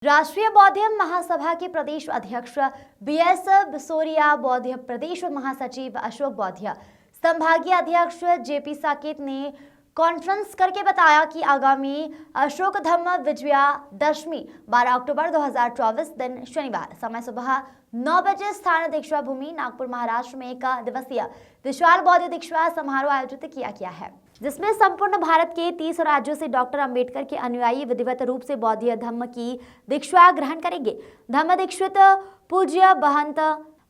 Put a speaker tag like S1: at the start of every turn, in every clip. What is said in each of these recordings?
S1: राष्ट्रीय बौद्ध महासभा के प्रदेश अध्यक्ष बीएस बिसोरिया, बौद्ध प्रदेश महासचिव अशोक बौद्ध, संभागीय अध्यक्ष जेपी साकेत ने कॉन्फ्रेंस करके बताया कि आगामी अशोक धम्म विजया दशमी 12 अक्टूबर 2024 दिन शनिवार समय सुबह 9 बजे स्थान दीक्षा भूमि नागपुर महाराष्ट्र में एक दिवसीय विशाल बौद्ध दीक्षा समारोह आयोजित किया गया है, जिसमें संपूर्ण भारत के 30 राज्यों से डॉक्टर अंबेडकर के अनुयायी विधिवत रूप से बौद्ध धम्म की दीक्षा ग्रहण करेंगे। धम्म दीक्षित पूज्य महंत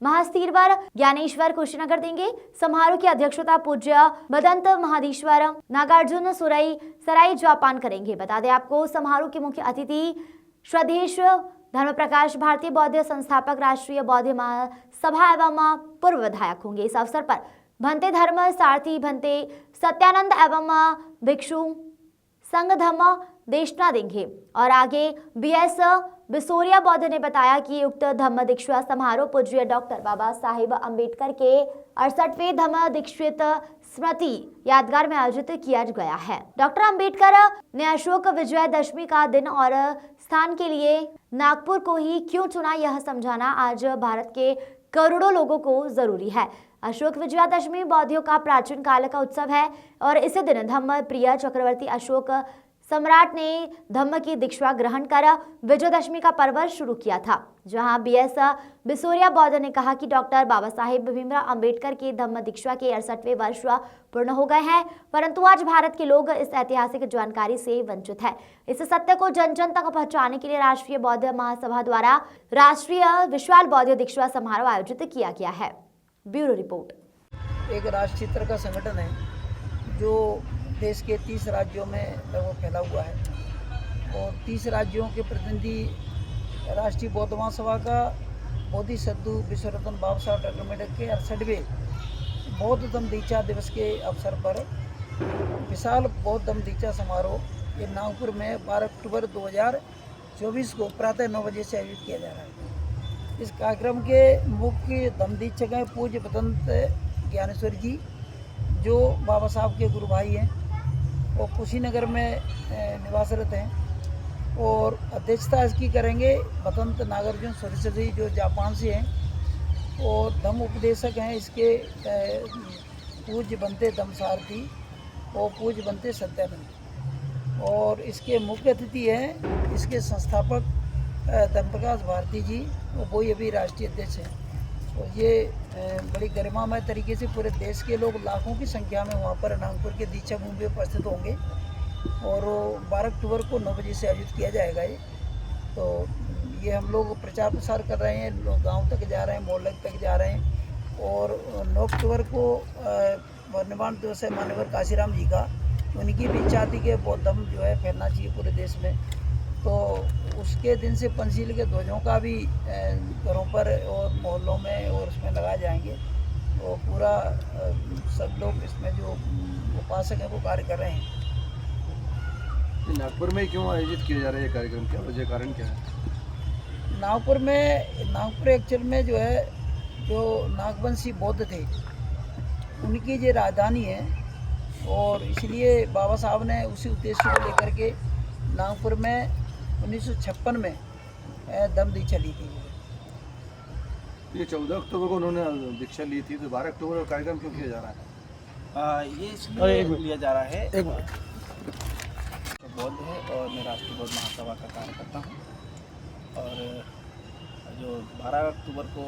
S1: महास्तीरवर ज्ञानेश्वर कुशीनगर देंगे। समारोह की अध्यक्षता पूज्य मदंत महाधीश्वर नागार्जुन सुरई सराई जापान करेंगे। बता दें आपको, समारोह के मुख्य अतिथि श्रद्धेश धर्म प्रकाश भारतीय बौद्ध संस्थापक, राष्ट्रीय बौद्ध महासभा एवं पूर्व विधायक होंगे। इस अवसर पर भंते धर्म सारथी भंते सत्यानंद एवं भिक्षु संघ धम्म देशना देंगे। और आगे बीएस बिसोरिया बौद्ध ने बताया कि उक्त धम्म दीक्षा समारोह पूज्य डॉक्टर बाबा साहेब अंबेडकर के 68वें धम्म दीक्षित स्मृति यादगार में आयोजित किया गया है। डॉक्टर अंबेडकर ने अशोक विजय दशमी का दिन और स्थान के लिए नागपुर को ही क्यों चुना, यह समझाना आज भारत के करोड़ों लोगों को जरूरी है। अशोक विजयादशमी बौद्धियों का प्राचीन काल का उत्सव है और इसी दिन धम्म प्रिय चक्रवर्ती अशोक सम्राट ने धम्म की दीक्षा ग्रहण कर विजयादशमी का पर्व शुरू किया था। जहां बीएस बिसोरिया बौद्ध ने कहा कि डॉक्टर बाबा साहेब भीमराव अंबेडकर के धम्म दीक्षा के 68वें वर्ष पूर्ण हो गए हैं, परंतु आज भारत के लोग इस ऐतिहासिक जानकारी से वंचित है। इस सत्य को जन जन तक पहुंचाने के लिए राष्ट्रीय बौद्ध महासभा द्वारा राष्ट्रीय विशाल बौद्ध दीक्षा समारोह आयोजित किया गया है। Bureau report.
S2: एक राष्ट्रीय स्तर का संगठन है जो देश के 30 राज्यों में लगभग फैला हुआ है और 30 राज्यों के प्रतिनिधि राष्ट्रीय बौद्ध महासभा का बोधिसत्व विश्वरत्न बाबा साहब डॉक्टर अम्बेडकर के 68वें बौद्ध धम्म दीक्षा दिवस के अवसर पर विशाल बौद्ध धम्म दीक्षा समारोह ये नागपुर में 12 अक्टूबर 2024 को प्रातः 9 बजे से आयोजित किया जा रहा है। इस कार्यक्रम के मुख्य धम्म दीक्षक हैं पूज्य मदंत ज्ञानेश्वर जी, जो बाबा साहब के गुरु भाई हैं और कुशीनगर में निवासरत हैं, और अध्यक्षता इसकी करेंगे मदंत नागार्जुन सुरई जो जापान से हैं, और धम्म उपदेशक हैं इसके पूज्य बनते धम्म सारथी और पूज्य बनते सत्यानंद, और इसके मुख्य अतिथि हैं इसके संस्थापक धर्म प्रकाश भारती जी, वही अभी राष्ट्रीय अध्यक्ष हैं। और ये बड़ी गरिमामय तरीके से पूरे देश के लोग लाखों की संख्या में वहाँ पर नागपुर के दीक्षा भूमि में उपस्थित होंगे और 12 अक्टूबर को 9 बजे से आयोजित किया जाएगा। ये तो ये हम लोग प्रचार प्रसार कर रहे हैं, लोग गांव तक जा रहे हैं, मोहल्ले तक जा रहे हैं। और 9 अक्टूबर को निर्माण दिवस है मान्यवर काशीराम जी का, उनकी भी इच्छा थी कि बौद्ध धम्म जो है फैलना चाहिए पूरे देश में, तो उसके दिन से पंचशील के ध्वजों का भी घरों पर और मोहल्लों में और उसमें लगाए जाएंगे। और पूरा सब लोग इसमें जो उपासक हैं वो कार्य कर रहे हैं।
S3: नागपुर में क्यों आयोजित किया जा रहा है ये कार्यक्रम, क्या वजह कारण क्या है?
S2: नागपुर एक्चुअल में जो है जो नागवंशी बौद्ध थे उनकी ये राजधानी है, और इसलिए बाबा साहब ने उसी उद्देश्य को लेकर के नागपुर में 1956 में धम्म दीक्षा ली थी।
S3: ये 14 अक्टूबर को उन्होंने दीक्षा ली थी, तो 12 अक्टूबर को कार्यक्रम क्यों किया जा रहा है?
S4: ये इसलिए लिया जा रहा है, बौद्ध है और मैं राष्ट्रीय बौद्ध महासभा का कार्य करता हूँ, और जो 12 अक्टूबर को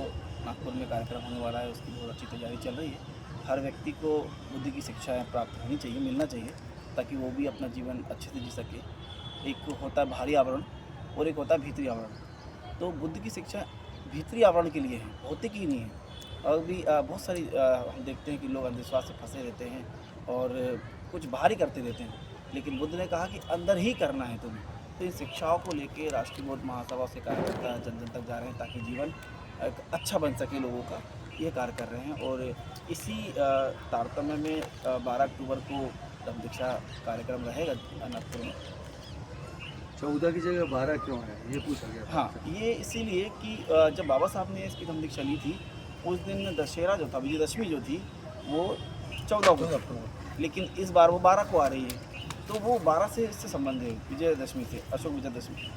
S4: नागपुर में कार्यक्रम होने वाला है उसकी बहुत अच्छी तैयारी चल रही है। हर व्यक्ति को बुद्धि की शिक्षाएँ प्राप्त होनी चाहिए, मिलना चाहिए, ताकि वो भी अपना जीवन अच्छे से जी सके। एक होता है बाहरी आवरण और एक होता है भीतरी आवरण। तो बुद्धि की शिक्षा भीतरी आवरण के लिए है, भौतिक ही नहीं है। और भी बहुत सारी हम देखते हैं कि लोग अंधविश्वास से फंसे रहते हैं और कुछ बाहरी करते रहते हैं, लेकिन बुद्ध ने कहा कि अंदर ही करना है तुम्हें। तो इन शिक्षाओं को लेके राष्ट्रीय बौद्ध महासभा से कार्यकर्ता जन जन तक जा रहे हैं, ताकि जीवन एक अच्छा बन सके लोगों का, ये कार्य कर रहे हैं। और इसी तारतम्य में 12 अक्टूबर को धम्म दीक्षा कार्यक्रम रहेगा नागपुर में।
S3: 14 की जगह 12 क्यों है, ये पूछा गया?
S4: हाँ, ये इसीलिए कि जब बाबा साहब ने इसकी धम्म दीक्षा ली थी उस दिन दशहरा जो था, विजयदशमी जो थी, वो 14 को था, लेकिन इस बार वो 12 को आ रही है, तो वो 12 से इससे संबंध है, विजयदशमी से, अशोक विजयदशमी।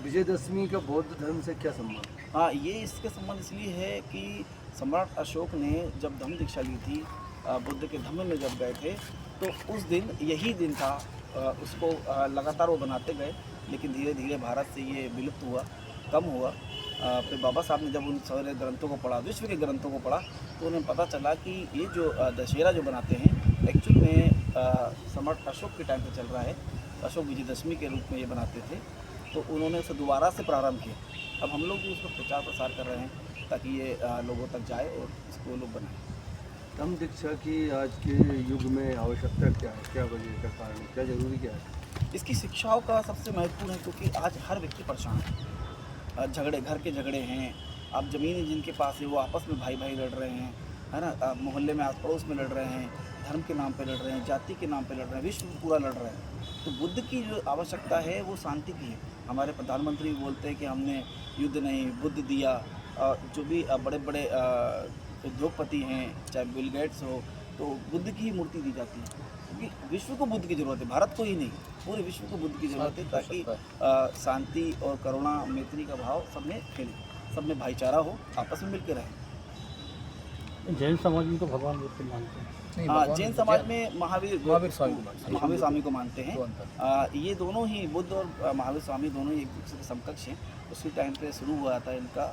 S3: विजयदशमी का बौद्ध धर्म से क्या संबंध?
S4: हाँ, ये इसके संबंध इसलिए है कि सम्राट अशोक ने जब धम्म दीक्षा ली थी, बुद्ध के धम्म में जब गए थे, तो उस दिन यही दिन था। उसको लगातार वो बनाते गए, लेकिन धीरे धीरे भारत से ये विलुप्त हुआ, कम हुआ। फिर बाबा साहब ने जब उन सारे ग्रंथों को पढ़ा, विश्व के ग्रंथों को पढ़ा, तो उन्हें पता चला कि ये जो दशहरा जो बनाते हैं, एक्चुअल में सम्राट अशोक के टाइम पे चल रहा है। अशोक विजयदशमी के रूप में ये बनाते थे, तो उन्होंने उसे दोबारा से प्रारंभ किया। अब हम लोग भी उसका प्रचार प्रसार कर रहे हैं ताकि ये लोगों तक जाए और इसको लोग बनाएं।
S3: धम्म दीक्षा की आज के युग में आवश्यकता क्या है? क्या वजह का कारण है? क्या जरूरी क्या है?
S4: इसकी शिक्षाओं का सबसे महत्वपूर्ण है, क्योंकि आज हर व्यक्ति परेशान है। झगड़े, घर के झगड़े हैं। अब ज़मीन जिनके पास है वो आपस में भाई भाई लड़ रहे हैं, है ना। मोहल्ले में आस पड़ोस में लड़ रहे हैं, धर्म के नाम पे लड़ रहे हैं, जाति के नाम पे लड़ रहे हैं, विश्व पूरा लड़ रहे हैं। तो बुद्ध की जो आवश्यकता है वो शांति की है। हमारे प्रधानमंत्री भी बोलते हैं कि हमने युद्ध नहीं, बुद्ध दिया। जो भी बड़े बड़े उद्योगपति हैं, चाहे बिल गेट्स हो, तो बुद्ध की ही मूर्ति दी जाती है, क्योंकि विश्व को बुद्ध की ज़रूरत है, भारत को ही नहीं, पूरे विश्व को बुद्ध की ज़रूरत है, ताकि शांति और करुणा मैत्री का भाव सब में फैले, सब में भाईचारा हो, आपस में मिलकर रहें।
S5: जैन समाज में तो भगवान बुद्ध को मानते हैं।
S4: हाँ, जैन समाज में महावीर स्वामी को मानते हैं। ये दोनों ही, बुद्ध और महावीर स्वामी दोनों ही एक दूसरे के समकक्ष हैं। उसी टाइम पे शुरू हुआ था इनका।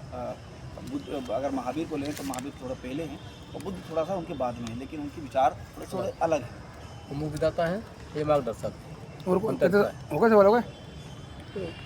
S4: बुद्ध, अगर महावीर को लें तो महावीर थोड़ा पहले हैं और बुद्ध थोड़ा सा उनके बाद में है, लेकिन उनके विचार थोड़े अलग हैं।
S5: वो मुक्तिदाता है, ये मार्गदर्शक।
S6: और